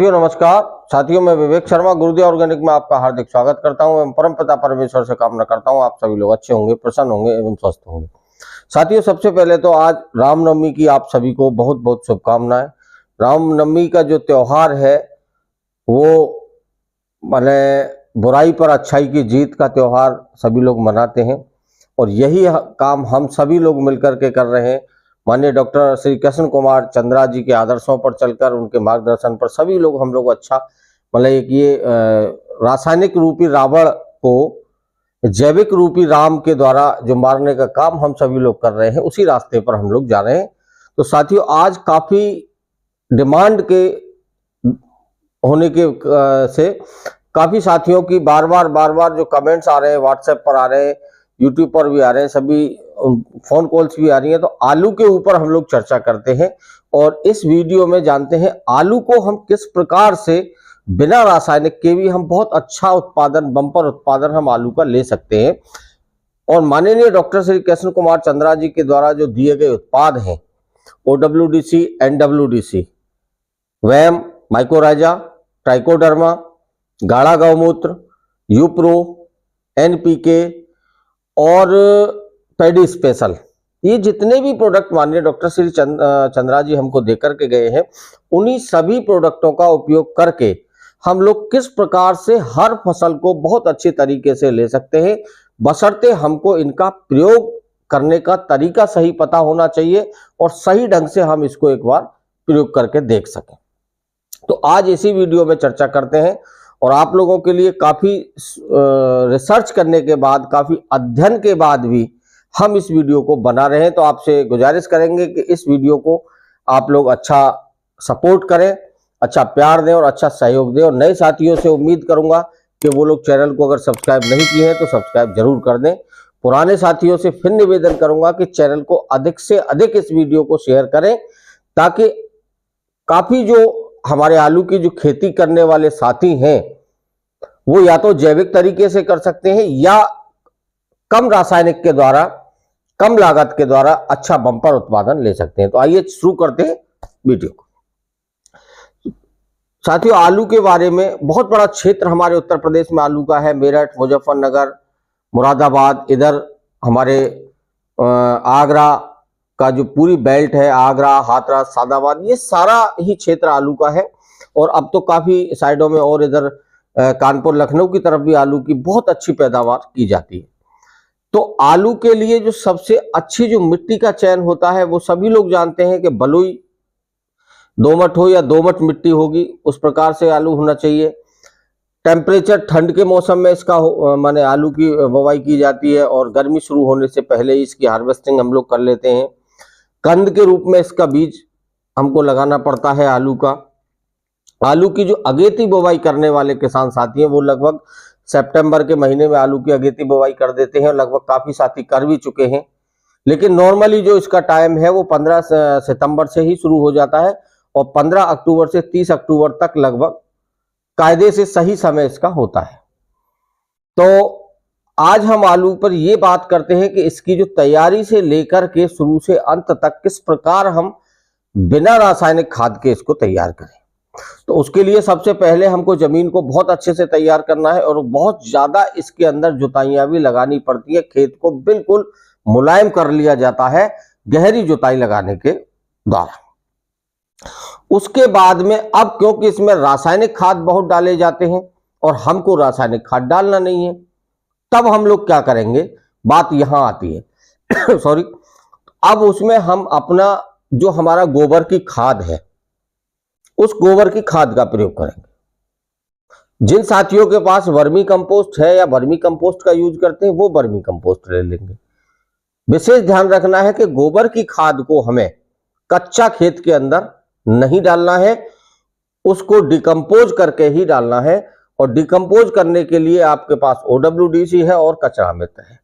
साथियों नमस्कार। साथियों मैं विवेक शर्मा गुरुदेव ऑर्गेनिक में आपका हार्दिक स्वागत करता हूं एवं परमपिता परमेश्वर से कामना करता हूं आप सभी लोग अच्छे होंगे, प्रसन्न होंगे एवं स्वस्थ होंगे। साथियों सबसे पहले तो आज रामनवमी की आप सभी को बहुत बहुत शुभकामनाएं। रामनवमी का जो त्योहार है वो माने बुराई पर अच्छाई की जीत का त्योहार सभी लोग मनाते हैं और यही काम हम सभी लोग मिलकर के कर रहे हैं। माननीय डॉक्टर श्री कृष्ण कुमार चंद्रा जी के आदर्शों पर चलकर उनके मार्गदर्शन पर सभी लोग हम लोग अच्छा मतलब एक ये रासायनिक रूपी रावण को जैविक रूपी राम के द्वारा जो मारने का काम हम सभी लोग कर रहे हैं उसी रास्ते पर हम लोग जा रहे हैं। तो साथियों आज काफी डिमांड के होने के से काफी साथियों की बार बार जो कमेंट्स आ रहे हैं, व्हाट्सएप पर आ रहे हैं, यूट्यूब पर भी आ रहे हैं, सभी फोन कॉल्स भी आ रही हैं। तो आलू के ऊपर हम लोग चर्चा करते हैं और इस वीडियो में जानते हैं आलू को हम किस प्रकार से बिना रासायनिक के भी हम बहुत अच्छा उत्पादन, बम्पर उत्पादन हम आलू का ले सकते हैं। और माननीय डॉक्टर श्री कृष्ण कुमार चंद्रा जी के द्वारा जो दिए गए उत्पाद हैं OWDC, NWDC, VAM, mycorrhiza, trichoderma, गाढ़ा गौमूत्र, यूप्रो, NPK और पैडी स्पेशल, ये जितने भी प्रोडक्ट माननीय डॉक्टर श्री चंद्रा जी हमको देकर के गए हैं उन्हीं सभी प्रोडक्टों का उपयोग करके हम लोग किस प्रकार से हर फसल को बहुत अच्छे तरीके से ले सकते हैं, बशर्ते हमको इनका प्रयोग करने का तरीका सही पता होना चाहिए और सही ढंग से हम इसको एक बार प्रयोग करके देख सकें। तो आज इसी वीडियो में चर्चा करते हैं और आप लोगों के लिए काफी रिसर्च करने के बाद, काफी अध्ययन के बाद भी हम इस वीडियो को बना रहे हैं। तो आपसे गुजारिश करेंगे कि इस वीडियो को आप लोग अच्छा सपोर्ट करें, अच्छा प्यार दें और अच्छा सहयोग दें। और नए साथियों से उम्मीद करूंगा कि वो लोग चैनल को अगर सब्सक्राइब नहीं किए हैं तो सब्सक्राइब जरूर कर दें। पुराने साथियों से फिर निवेदन करूंगा कि चैनल को अधिक से अधिक इस वीडियो को शेयर करें ताकि काफी जो हमारे आलू की जो खेती करने वाले साथी हैं वो या तो जैविक तरीके से कर सकते हैं या कम रासायनिक के द्वारा, कम लागत के द्वारा अच्छा बम्पर उत्पादन ले सकते हैं। तो आइए शुरू करते हैं वीडियो को। साथियों आलू के बारे में बहुत बड़ा क्षेत्र हमारे उत्तर प्रदेश में आलू का है। मेरठ, मुजफ्फरनगर, मुरादाबाद, इधर हमारे आगरा का जो पूरी बेल्ट है, आगरा, हाथरस, सादाबाद, ये सारा ही क्षेत्र आलू का है। और अब तो काफी साइडों में और इधर कानपुर, लखनऊ की तरफ भी आलू की बहुत अच्छी पैदावार की जाती है। तो आलू के लिए जो सबसे अच्छी जो मिट्टी का चयन होता है वो सभी लोग जानते हैं कि बलुई दोमट हो या दोमट मिट्टी होगी, उस प्रकार से आलू होना चाहिए। टेम्परेचर ठंड के मौसम में इसका माने आलू की बुवाई की जाती है और गर्मी शुरू होने से पहले ही इसकी हार्वेस्टिंग हम लोग कर लेते हैं। कंद के रूप में इसका बीज हमको लगाना पड़ता है आलू का। आलू की जो अगेती बुवाई करने वाले किसान साथी हैं वो लगभग सितंबर के महीने में आलू की अगेती बुवाई कर देते हैं। लगभग काफी साथी कर भी चुके हैं, लेकिन नॉर्मली जो इसका टाइम है वो 15 सितंबर से ही शुरू हो जाता है और 15 अक्टूबर से 30 अक्टूबर तक लगभग कायदे से सही समय इसका होता है। तो आज हम आलू पर ये बात करते हैं कि इसकी जो तैयारी से लेकर के शुरू से अंत तक किस प्रकार हम बिना रासायनिक खाद के इसको तैयार करें। तो उसके लिए सबसे पहले हमको जमीन को बहुत अच्छे से तैयार करना है और बहुत ज्यादा इसके अंदर जुताइयां भी लगानी पड़ती है। खेत को बिल्कुल मुलायम कर लिया जाता है गहरी जुताई लगाने के द्वारा। उसके बाद में अब क्योंकि इसमें रासायनिक खाद बहुत डाले जाते हैं और हमको रासायनिक खाद डालना नहीं है, तब हम लोग क्या करेंगे, बात यहां आती है सॉरी। अब उसमें हम अपना जो हमारा गोबर की खाद है उस गोबर की खाद का प्रयोग करेंगे। जिन साथियों के पास वर्मी कंपोस्ट है या वर्मी कंपोस्ट का यूज करते हैं वो वर्मी कंपोस्ट ले लेंगे। विशेष ध्यान रखना है कि गोबर की खाद को हमें कच्चा खेत के अंदर नहीं डालना है, उसको डिकम्पोज करके ही डालना है। और डिकम्पोज करने के लिए आपके पास OWDC है और कचरा मित्र है।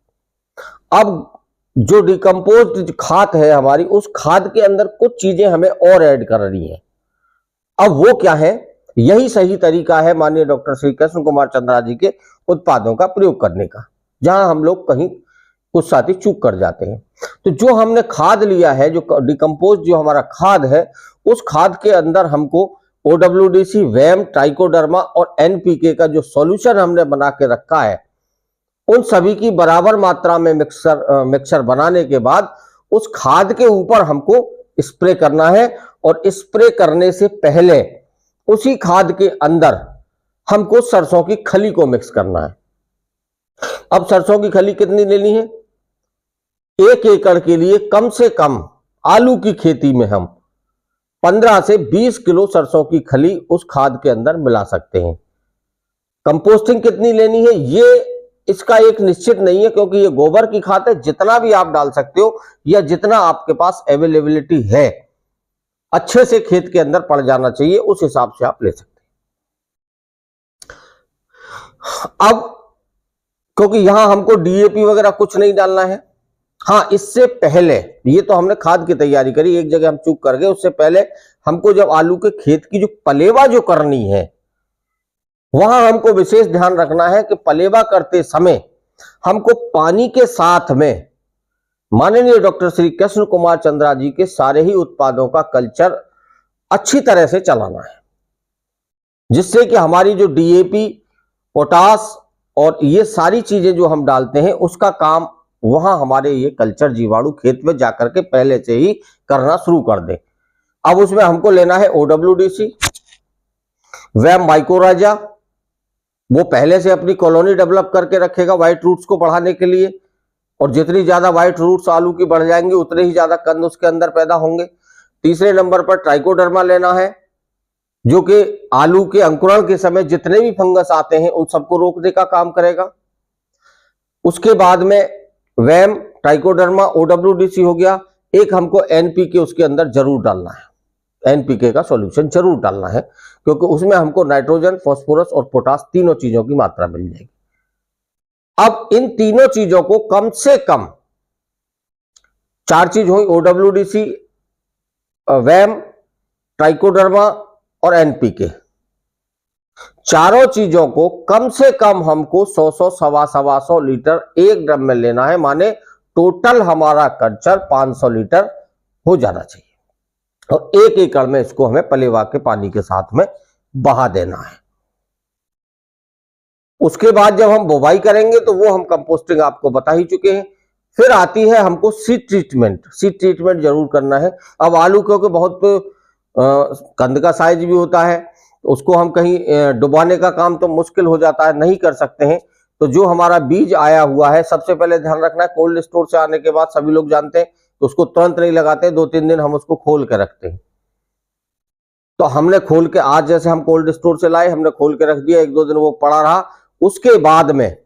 अब जो डिकम्पोज खाद है हमारी, उस खाद के अंदर कुछ चीजें हमें और ऐड करनी है। अब वो क्या है, यही सही तरीका है माननीय डॉक्टर श्री कृष्ण कुमार चंद्रा जी के उत्पादों का प्रयोग करने का, जहां हम लोग कहीं कुछ साथी चूक कर जाते हैं। तो जो हमने खाद लिया है, जो डिकम्पोज जो हमारा खाद है, उस खाद के अंदर हमको OWDC, वैम, ट्राइकोडर्मा और NPK का जो सॉल्यूशन हमने बना के रखा है, उन सभी की बराबर मात्रा में मिक्सर बनाने के बाद उस खाद के ऊपर हमको स्प्रे करना है। और स्प्रे करने से पहले उसी खाद के अंदर हमको सरसों की खली को मिक्स करना है। अब सरसों की खली कितनी लेनी है? 1 एकड़ के लिए कम से कम आलू की खेती में हम 15 से 20 किलो सरसों की खली उस खाद के अंदर मिला सकते हैं। कंपोस्टिंग कितनी लेनी है ये इसका एक निश्चित नहीं है, क्योंकि ये गोबर की खाद है, जितना भी आप डाल सकते हो या जितना आपके पास अवेलेबिलिटी है, अच्छे से खेत के अंदर पड़ जाना चाहिए, उस हिसाब से आप ले सकते हैं। अब क्योंकि यहां हमको DAP वगैरह कुछ नहीं डालना है। हाँ, इससे पहले ये तो हमने खाद की तैयारी करी, एक जगह हम चूक कर गए। उससे पहले हमको जब आलू के खेत की जो पलेवा जो करनी है, वहां हमको विशेष ध्यान रखना है कि पलेवा करते समय हमको पानी के साथ में माननीय डॉक्टर श्री कृष्ण कुमार चंद्रा जी के सारे ही उत्पादों का कल्चर अच्छी तरह से चलाना है, जिससे कि हमारी जो DAP, पोटास और ये सारी चीजें जो हम डालते हैं उसका काम वहां हमारे ये कल्चर जीवाणु खेत में जाकर के पहले से ही करना शुरू कर दे। अब उसमें हमको लेना है OWDC, वैम माइकोराजा, वो पहले से अपनी कॉलोनी डेवलप करके रखेगा व्हाइट रूट्स को बढ़ाने के लिए, और जितनी ज्यादा व्हाइट रूट्स आलू की बढ़ जाएंगे उतने ही ज्यादा कंद उसके अंदर पैदा होंगे। तीसरे नंबर पर ट्राइकोडर्मा लेना है, जो कि आलू के अंकुरण के समय जितने भी फंगस आते हैं उन सबको रोकने का काम करेगा। उसके बाद में वैम, ट्राइकोडर्मा, OWDC हो गया। एक हमको NPK उसके अंदर जरूर डालना है, NPK का सॉल्यूशन जरूर डालना है, क्योंकि उसमें हमको नाइट्रोजन, फास्फोरस और पोटास तीनों चीजों की मात्रा मिल जाएगी। अब इन तीनों चीजों को कम से कम 4 चीज हुई, OWDC, वैम, ट्राइकोडर्मा और NPK, चारों चीजों को कम से कम हमको 100 सवा सौ लीटर एक ड्रम में लेना है, माने टोटल हमारा कल्चर 500 लीटर हो जाना चाहिए। और 1 एकड़ में इसको हमें पलेवा के पानी के साथ में बहा देना है। उसके बाद जब हम बुवाई करेंगे तो वो हम कंपोस्टिंग आपको बता ही चुके हैं। फिर आती है हमको सीड ट्रीटमेंट। सीड ट्रीटमेंट जरूर करना है। अब आलू क्योंकि बहुत कंद का साइज भी होता है, उसको हम कहीं डुबाने का काम तो मुश्किल हो जाता है, नहीं कर सकते हैं। तो जो हमारा बीज आया हुआ है, सबसे पहले ध्यान रखना है, कोल्ड स्टोर से आने के बाद सभी लोग जानते हैं तो उसको तुरंत नहीं लगाते, 2-3 दिन हम उसको खोल के रखते हैं। तो हमने खोल के, आज जैसे हम कोल्ड स्टोर से लाए, हमने खोल के रख दिया, 1-2 दिन वो पड़ा रहा। उसके बाद में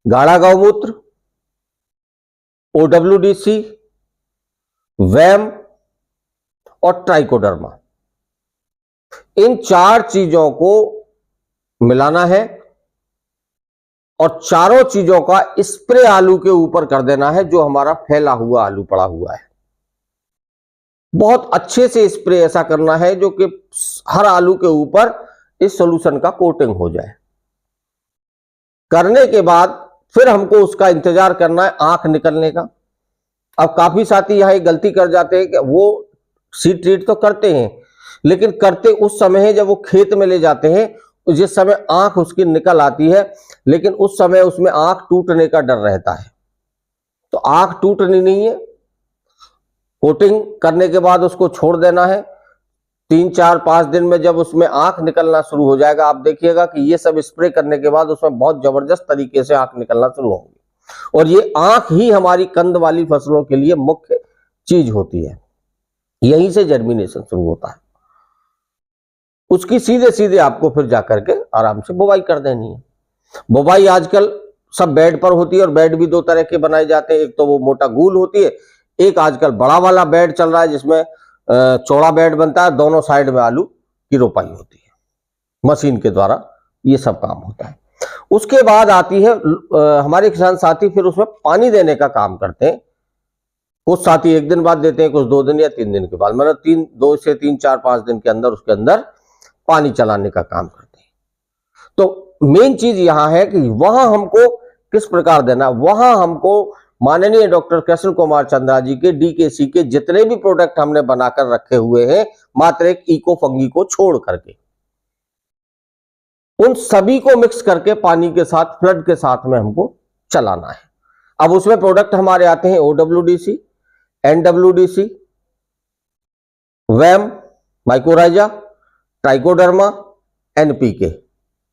गाढ़ा गौमूत्र, OWDC, वैम और ट्राइकोडर्मा, इन 4 चीजों को मिलाना है और चारों चीजों का स्प्रे आलू के ऊपर कर देना है, जो हमारा फैला हुआ आलू पड़ा हुआ है। बहुत अच्छे से स्प्रे ऐसा करना है जो कि हर आलू के ऊपर इस सॉल्यूशन का कोटिंग हो जाए। करने के बाद फिर हमको उसका इंतजार करना है आंख निकलने का। अब काफी साथी यहां एक गलती कर जाते हैं कि वो सीड ट्रीट तो करते हैं, लेकिन करते उस समय है जब वो खेत में ले जाते हैं, जिस समय आंख उसकी निकल आती है, लेकिन उस समय उसमें आंख टूटने का डर रहता है। तो आंख टूटनी नहीं है, कोटिंग करने के बाद उसको छोड़ देना है। 3-4-5 दिन में जब उसमें आंख निकलना शुरू हो जाएगा, आप देखिएगा कि ये सब स्प्रे करने के बाद उसमें बहुत जबरदस्त तरीके से आंख निकलना शुरू होंगी। और ये आंख ही हमारी कंद वाली फसलों के लिए मुख्य चीज होती है, यहीं से जर्मिनेशन शुरू होता है। उसकी सीधे सीधे आपको फिर जाकर के आराम से बुवाई कर देनी है। बुवाई आजकल सब बेड पर होती है, और बेड भी 2 तरह के बनाए जाते हैं। एक तो वो मोटा गूल होती है, एक आजकल बड़ा वाला बेड चल रहा है जिसमें चौड़ा बेड बनता है, दोनों साइड में आलू की रोपाई होती है, मशीन के द्वारा ये सब काम होता है। उसके बाद आती है हमारे किसान साथी फिर उसमें पानी देने का काम करते हैं। कुछ साथी 1 दिन बाद देते हैं, कुछ 2 दिन या 3 दिन के बाद, मतलब 2 से 3-4-5 दिन के अंदर उसके अंदर पानी चलाने का काम करते हैं। तो मेन चीज यहां है कि वहां हमको किस प्रकार देना, वहां हमको माननीय डॉक्टर कृष्ण कुमार चंद्रा जी के डीकेसी के जितने भी प्रोडक्ट हमने बनाकर रखे हुए हैं, मात्र एक इको फंगी को छोड़ करके, उन सभी को मिक्स करके पानी के साथ, फ्लड के साथ में हमको चलाना है। अब उसमें प्रोडक्ट हमारे आते हैं OWDC, NWDC, VAM, mycorrhiza, trichoderma, NPK,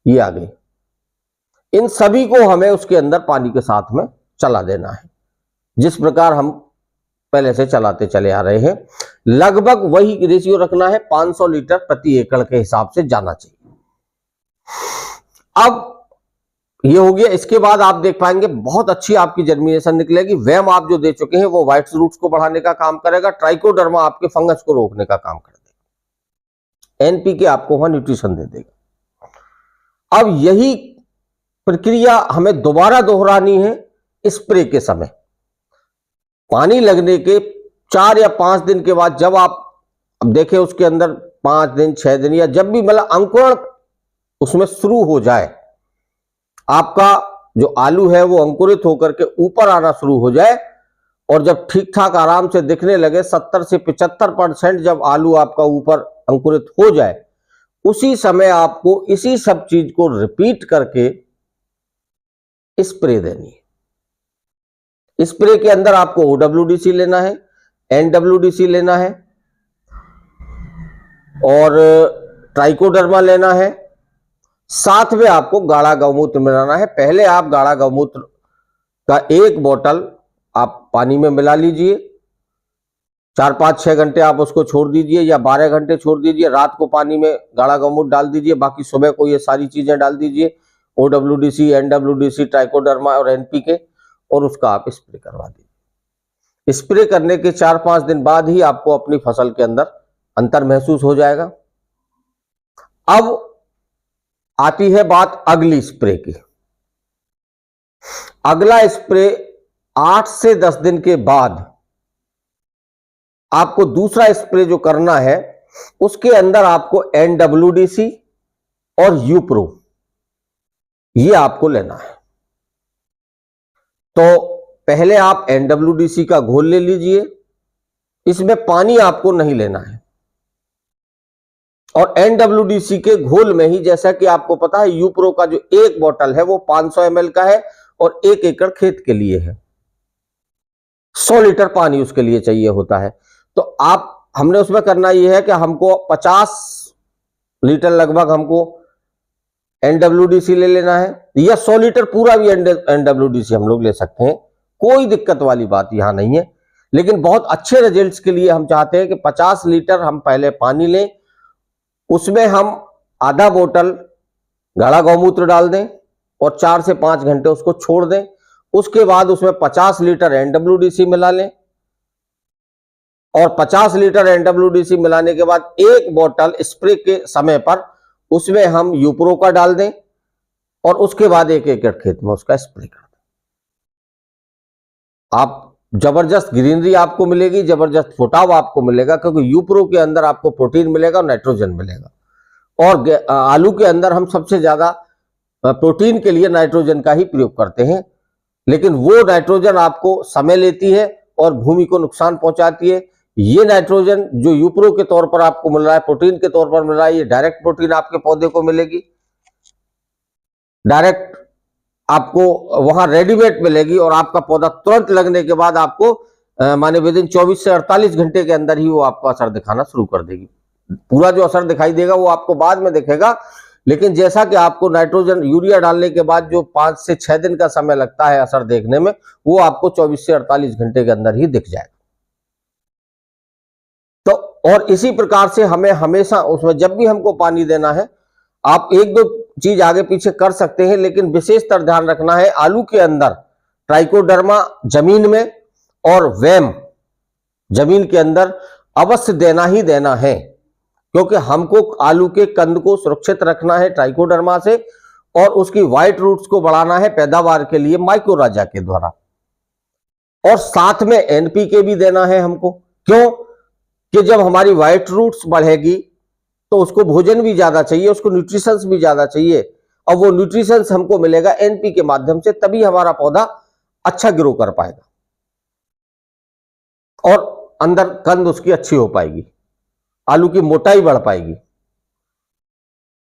ये आ गई। इन सभी को हमें उसके अंदर पानी के साथ में चला देना है, जिस प्रकार हम पहले से चलाते चले आ रहे हैं। लगभग वही रेशियो रखना है, 500 लीटर प्रति एकड़ के हिसाब से जाना चाहिए। अब ये हो गया। इसके बाद आप देख पाएंगे बहुत अच्छी आपकी जर्मिनेशन निकलेगी। वैम आप जो दे चुके हैं वो व्हाइट रूट्स को बढ़ाने का काम करेगा, ट्राइकोडर्मा आपके फंगस को रोकने का काम कर देगा, NPK आपको वहां न्यूट्रिशन दे देगा। अब यही प्रक्रिया हमें दोबारा दोहरानी है स्प्रे के समय। पानी लगने के 4 या 5 दिन के बाद, जब आप अब देखें उसके अंदर 5 दिन 6 दिन या जब भी मतलब अंकुरण उसमें शुरू हो जाए, आपका जो आलू है वो अंकुरित होकर के ऊपर आना शुरू हो जाए और जब ठीक ठाक आराम से दिखने लगे, 70 से 75% जब आलू आपका ऊपर अंकुरित हो जाए, उसी समय आपको इसी सब चीज को रिपीट करके स्प्रे देनी है। स्प्रे के अंदर आपको OWDC लेना है, NWDC लेना है और ट्राइकोडर्मा लेना है। साथ में आपको गाढ़ा गौमूत्र मिलाना है। पहले आप गाढ़ा गौमूत्र का 1 बोतल आप पानी में मिला लीजिए, 4, 5, 6 घंटे आप उसको छोड़ दीजिए या 12 घंटे छोड़ दीजिए। रात को पानी में गाढ़ा गौमूत्र डाल दीजिए, बाकी सुबह को ये सारी चीजें डाल दीजिए, OWDC, NWDC, ट्राइकोडर्मा और NPK, और उसका आप स्प्रे करवा दीजिए। स्प्रे करने के 4-5 दिन बाद ही आपको अपनी फसल के अंदर अंतर महसूस हो जाएगा। अब आती है बात अगली स्प्रे की। अगला स्प्रे 8 से 10 दिन के बाद आपको दूसरा स्प्रे जो करना है, उसके अंदर आपको NWDC और यूप्रो ये आपको लेना है। तो पहले आप NWDC का घोल ले लीजिए, इसमें पानी आपको नहीं लेना है। और NWDC के घोल में ही, जैसा कि आपको पता है, यूप्रो का जो 1 बोतल है वो 500 ml का है और 1 एकड़ खेत के लिए है। 100 लीटर पानी उसके लिए चाहिए होता है। तो हमने उसमें करना यह है कि हमको 50 लीटर लगभग हमको NWDC ले लेना है, या 100 लीटर पूरा भी NWDC हम लोग ले सकते हैं, कोई दिक्कत वाली बात यहां नहीं है। लेकिन बहुत अच्छे रिजल्ट्स के लिए हम चाहते हैं कि 50 लीटर हम पहले पानी लें, उसमें हम आधा बोतल गाढ़ा गौमूत्र डाल दें और 4 से 5 घंटे उसको छोड़ दें। उसके बाद उसमें 50 लीटर NWDC मिला लें और 50 लीटर NWDC मिलाने के बाद 1 बोतल स्प्रे के समय पर उसमें हम यूप्रो का डाल दें और उसके बाद 1 एकड़ खेत में उसका स्प्रे कर दें। आप जबरदस्त ग्रीनरी आपको मिलेगी, जबरदस्त फुटाव आपको मिलेगा, क्योंकि यूप्रो के अंदर आपको प्रोटीन मिलेगा और नाइट्रोजन मिलेगा। और आलू के अंदर हम सबसे ज्यादा प्रोटीन के लिए नाइट्रोजन का ही प्रयोग करते हैं, लेकिन वो नाइट्रोजन आपको समय लेती है और भूमि को नुकसान पहुंचाती है। ये नाइट्रोजन जो यूप्रो के तौर पर आपको मिल रहा है, प्रोटीन के तौर पर मिल रहा है, ये डायरेक्ट प्रोटीन आपके पौधे को मिलेगी, डायरेक्ट आपको वहां रेडीमेड मिलेगी और आपका पौधा तुरंत लगने के बाद आपको माने विदिन 24 से 48 घंटे के अंदर ही वो आपको असर दिखाना शुरू कर देगी। पूरा जो असर दिखाई देगा वो आपको बाद में दिखेगा, लेकिन जैसा कि आपको नाइट्रोजन यूरिया डालने के बाद जो 5 से 6 दिन का समय लगता है असर देखने में, वो आपको 24 से 48 घंटे के अंदर ही दिख जाएगा। तो और इसी प्रकार से हमें हमेशा उसमें जब भी हमको पानी देना है, आप 1-2 चीज आगे पीछे कर सकते हैं, लेकिन विशेषतर ध्यान रखना है आलू के अंदर ट्राइकोडर्मा जमीन में और वैम जमीन के अंदर अवश्य देना ही देना है, क्योंकि हमको आलू के कंद को सुरक्षित रखना है ट्राइकोडर्मा से और उसकी व्हाइट रूट्स को बढ़ाना है पैदावार के लिए माइकोराजा के द्वारा। और साथ में NPK भी देना है हमको, क्यों कि जब हमारी व्हाइट रूट्स बढ़ेगी तो उसको भोजन भी ज्यादा चाहिए, उसको न्यूट्रिशंस भी ज्यादा चाहिए, और वो न्यूट्रिशंस हमको मिलेगा NPK के माध्यम से, तभी हमारा पौधा अच्छा ग्रो कर पाएगा। और अंदर कंद उसकी अच्छी हो पाएगी, आलू की मोटाई बढ़ पाएगी।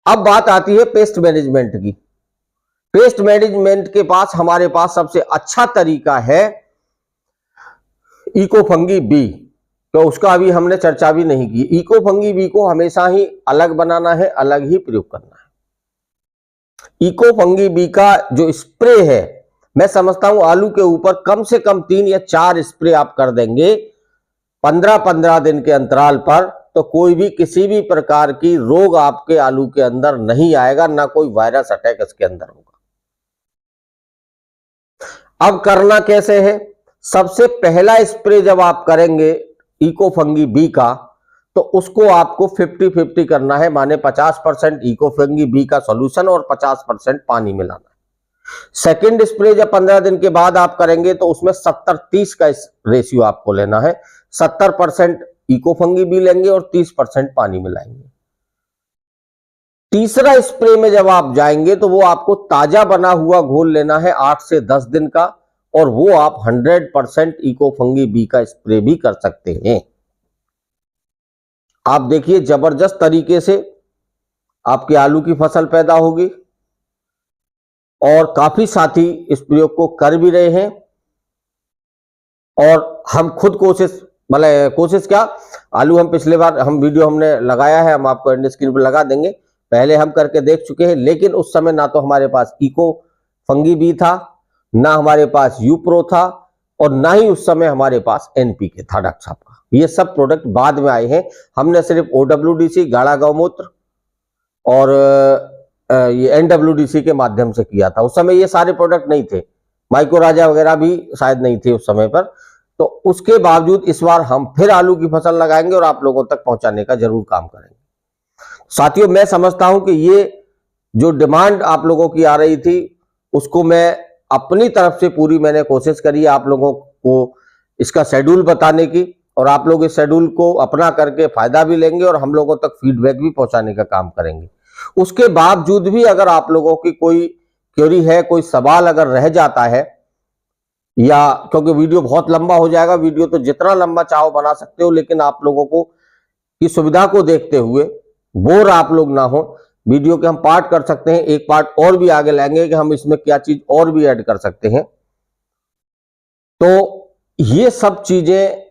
अब बात आती है पेस्ट मैनेजमेंट की। पेस्ट मैनेजमेंट के पास हमारे पास सबसे अच्छा तरीका है इको फंगी बी, तो उसका अभी हमने चर्चा भी नहीं की। इको फंगी बी को हमेशा ही अलग बनाना है, अलग ही प्रयोग करना है। इको फंगी बी का जो स्प्रे है, मैं समझता हूं आलू के ऊपर कम से कम 3 या 4 स्प्रे आप कर देंगे 15-15 दिन के अंतराल पर, तो कोई भी किसी भी प्रकार की रोग आपके आलू के अंदर नहीं आएगा, ना कोई वायरस अटैक इसके अंदर होगा। अब करना कैसे है? सबसे पहला स्प्रे जब आप करेंगे इको फंगी बी का, तो उसको आपको 50-50 करना है, माने 50% इको फंगी बी का सॉल्यूशन और 50% पानी मिलाना है। सेकेंड स्प्रे जब 15 दिन के बाद आप करेंगे तो उसमें 70-30 का रेशियो आपको लेना है। 70% इको फंगी बी लेंगे और 30% पानी मिलाएंगे। तीसरा स्प्रे में जब आप जाएंगे तो वो आपको ताजा बना हुआ घोल लेना है 8 से 10 दिन का, और वो आप 100% इको फंगी बी का स्प्रे भी कर सकते हैं। आप देखिए जबरदस्त तरीके से आपके आलू की फसल पैदा होगी, और काफी साथी इस प्रयोग को कर भी रहे हैं। और हम खुद कोशिश क्या, आलू हम पिछले बार वीडियो हमने लगाया है, हम आपको एंड स्क्रीन पर लगा देंगे, पहले हम करके देख चुके हैं। लेकिन उस समय ना तो हमारे पास इको फंगी बी था, ना हमारे पास यूप्रो था, और ना ही उस समय हमारे पास एनपीके था डॉक्टर साहब का। ये सब प्रोडक्ट बाद में आए हैं। हमने सिर्फ OWDC गाढ़ा गौमूत्र और ये NWDC के माध्यम से किया था। उस समय ये सारे प्रोडक्ट नहीं थे, माइक्रोराजा वगैरह भी शायद नहीं थे उस समय पर। तो उसके बावजूद इस बार हम फिर आलू की फसल लगाएंगे और आप लोगों तक पहुंचाने का जरूर काम करेंगे। साथियों, मैं समझता हूं कि ये जो डिमांड आप लोगों की आ रही थी, उसको मैं अपनी तरफ से पूरी मैंने कोशिश करी है आप लोगों को इसका शेड्यूल बताने की, और आप लोग इस शेड्यूल को अपना करके फायदा भी लेंगे और हम लोगों तक फीडबैक भी पहुंचाने का काम करेंगे। उसके बावजूद भी अगर आप लोगों की कोई क्वेरी है, कोई सवाल अगर रह जाता है, या क्योंकि वीडियो बहुत लंबा हो जाएगा, वीडियो तो जितना लंबा चाहो बना सकते हो, लेकिन आप लोगों को की सुविधा को देखते हुए बोर आप लोग ना हो, वीडियो के हम पार्ट कर सकते हैं। एक पार्ट और भी आगे लाएंगे कि हम इसमें क्या चीज और भी ऐड कर सकते हैं। तो ये सब चीजें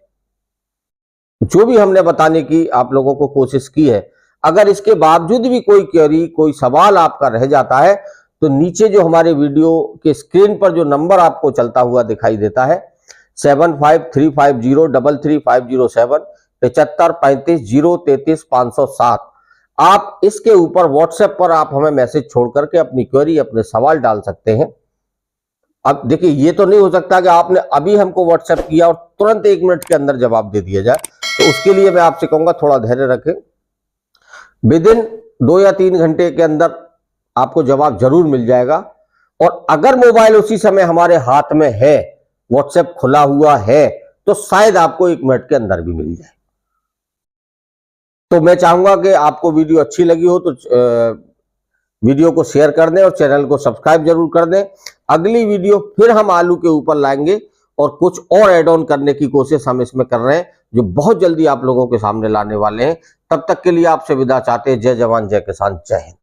जो भी हमने बताने की आप लोगों को कोशिश की है, अगर इसके बावजूद भी कोई क्वेरी, कोई सवाल आपका रह जाता है, तो नीचे जो हमारे वीडियो के स्क्रीन पर जो नंबर आपको चलता हुआ दिखाई देता है 7535033507 7535033507, आप इसके ऊपर व्हाट्सएप पर आप हमें मैसेज छोड़ करके अपनी क्वेरी, अपने सवाल डाल सकते हैं। अब देखिए, ये तो नहीं हो सकता कि आपने अभी हमको व्हाट्सएप किया और तुरंत 1 मिनट के अंदर जवाब दे दिया जाए। तो उसके लिए मैं आपसे कहूंगा थोड़ा धैर्य रखें। विदिन 2 या 3 घंटे के अंदर आपको जवाब जरूर मिल जाएगा। और अगर मोबाइल उसी समय हमारे हाथ में है, व्हाट्सएप खुला हुआ है, तो शायद आपको 1 मिनट के अंदर भी मिल जाए। तो मैं चाहूंगा कि आपको वीडियो अच्छी लगी हो तो वीडियो को शेयर कर दें और चैनल को सब्सक्राइब जरूर कर दें। अगली वीडियो फिर हम आलू के ऊपर लाएंगे और कुछ और ऐड ऑन करने की कोशिश हम इसमें कर रहे हैं, जो बहुत जल्दी आप लोगों के सामने लाने वाले हैं। तब तक के लिए आपसे विदा चाहते हैं। जय जवान, जय किसान, जय हिंद।